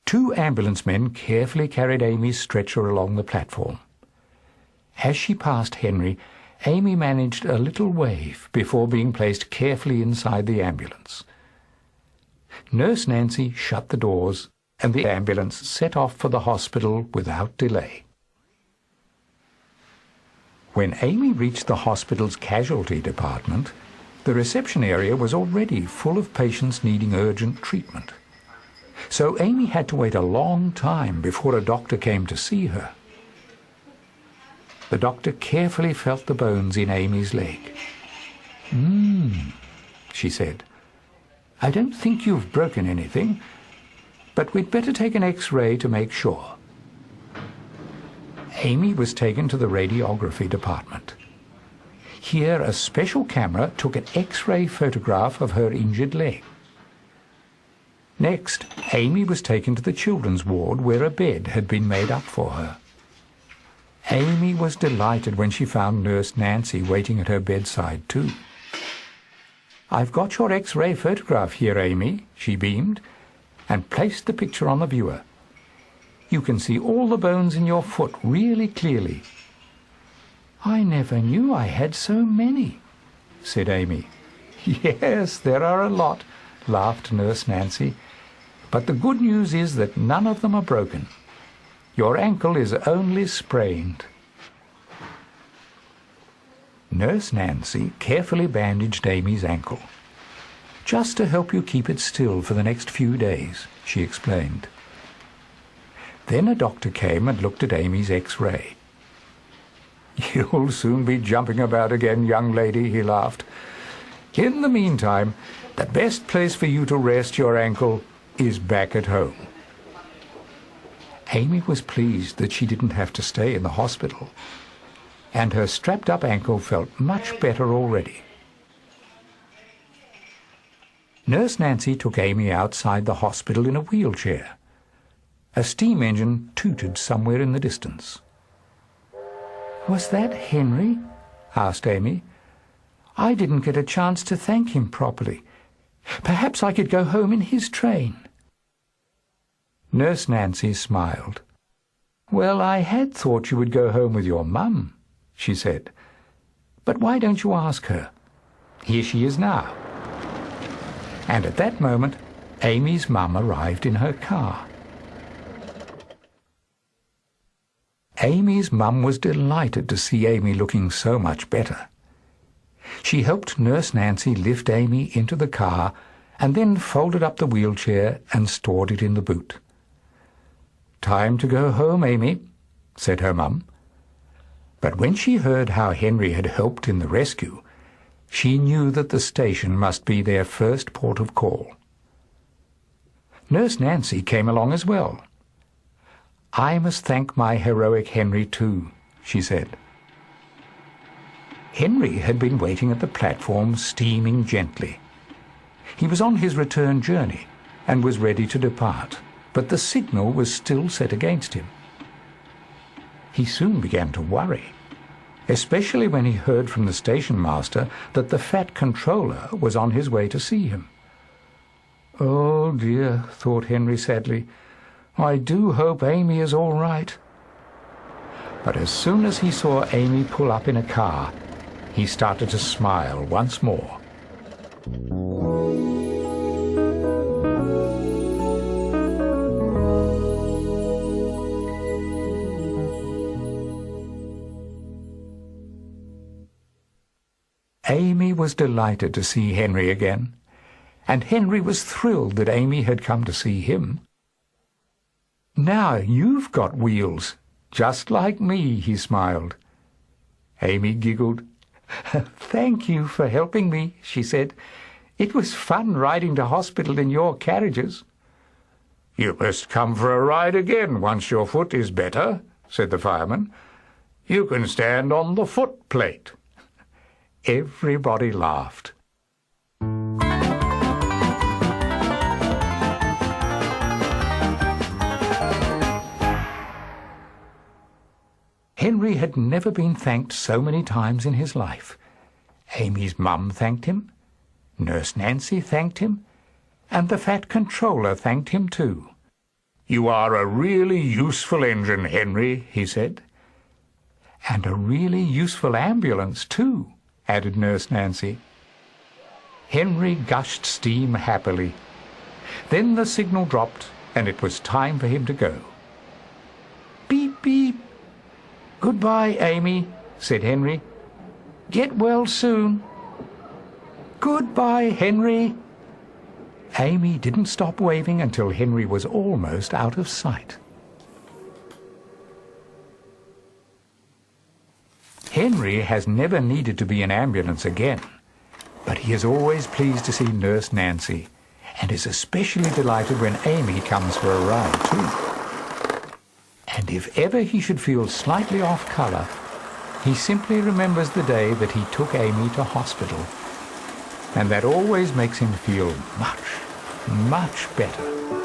Two ambulance men carefully carried Amy's stretcher along the platform. As she passed Henry, Amy managed a little wave before being placed carefully inside the ambulance. Nurse Nancy shut the doors, and the ambulance set off for the hospital without delay. When Amy reached the hospital's casualty department, the reception area was already full of patients needing urgent treatment. So Amy had to wait a long time before a doctor came to see her. The doctor carefully felt the bones in Amy's leg. She said. "I don't think you've broken anything, but we'd better take an X-ray to make sure." Amy was taken to the radiography department. Here, a special camera took an X-ray photograph of her injured leg. Next, Amy was taken to the children's ward where a bed had been made up for her. Amy was delighted when she found Nurse Nancy waiting at her bedside too. "I've got your X-ray photograph here, Amy," she beamed, and placed the picture on the viewer. "You can see all the bones in your foot really clearly." "I never knew I had so many," said Amy. "Yes, there are a lot," laughed Nurse Nancy. "But the good news is that none of them are broken. Your ankle is only sprained." Nurse Nancy carefully bandaged Amy's ankle. "Just to help you keep it still for the next few days," she explained. Then a doctor came and looked at Amy's X-ray. "You'll soon be jumping about again, young lady," he laughed. "In the meantime, the best place for you to rest your ankle is back at home." Amy was pleased that she didn't have to stay in the hospital, and her strapped-up ankle felt much better already. Nurse Nancy took Amy outside the hospital in a wheelchair. A steam engine tooted somewhere in the distance. "Was that Henry?" asked Amy. "I didn't get a chance to thank him properly. Perhaps I could go home in his train." Nurse Nancy smiled. "Well, I had thought you would go home with your mum," she said. "But why don't you ask her? Here she is now." And at that moment, Amy's mum arrived in her car. Amy's mum was delighted to see Amy looking so much better. She helped Nurse Nancy lift Amy into the car and then folded up the wheelchair and stored it in the boot. "Time to go home, Amy," said her mum. But when she heard how Henry had helped in the rescue, she knew that the station must be their first port of call. Nurse Nancy came along as well. "I must thank my heroic Henry too," she said. Henry had been waiting at the platform, steaming gently. He was on his return journey and was ready to depart, but the signal was still set against him. He soon began to worry, especially when he heard from the station master that the Fat Controller was on his way to see him. "Oh dear," thought Henry sadly, "I do hope Amy is all right." But as soon as he saw Amy pull up in a car, he started to smile once more. Amy was delighted to see Henry again, and Henry was thrilled that Amy had come to see him. "Now you've got wheels, just like me," he smiled. Amy giggled. "Thank you for helping me," she said. "It was fun riding to hospital in your carriages." "You must come for a ride again once your foot is better," said the fireman. "You can stand on the footplate." Everybody laughed. Henry had never been thanked so many times in his life. Amy's mum thanked him, Nurse Nancy thanked him, and the Fat Controller thanked him too. "You are a really useful engine, Henry," he said. "And a really useful ambulance, too," added Nurse Nancy. Henry gushed steam happily. Then the signal dropped, and it was time for him to go. "Beep, beep." "Goodbye, Amy," said Henry. "Get well soon." "Goodbye, Henry." Amy didn't stop waving until Henry was almost out of sight. Henry has never needed to be an ambulance again, but he is always pleased to see Nurse Nancy, and is especially delighted when Amy comes for a ride too. And if ever he should feel slightly off colour, he simply remembers the day that he took Amy to hospital, and that always makes him feel much, much better.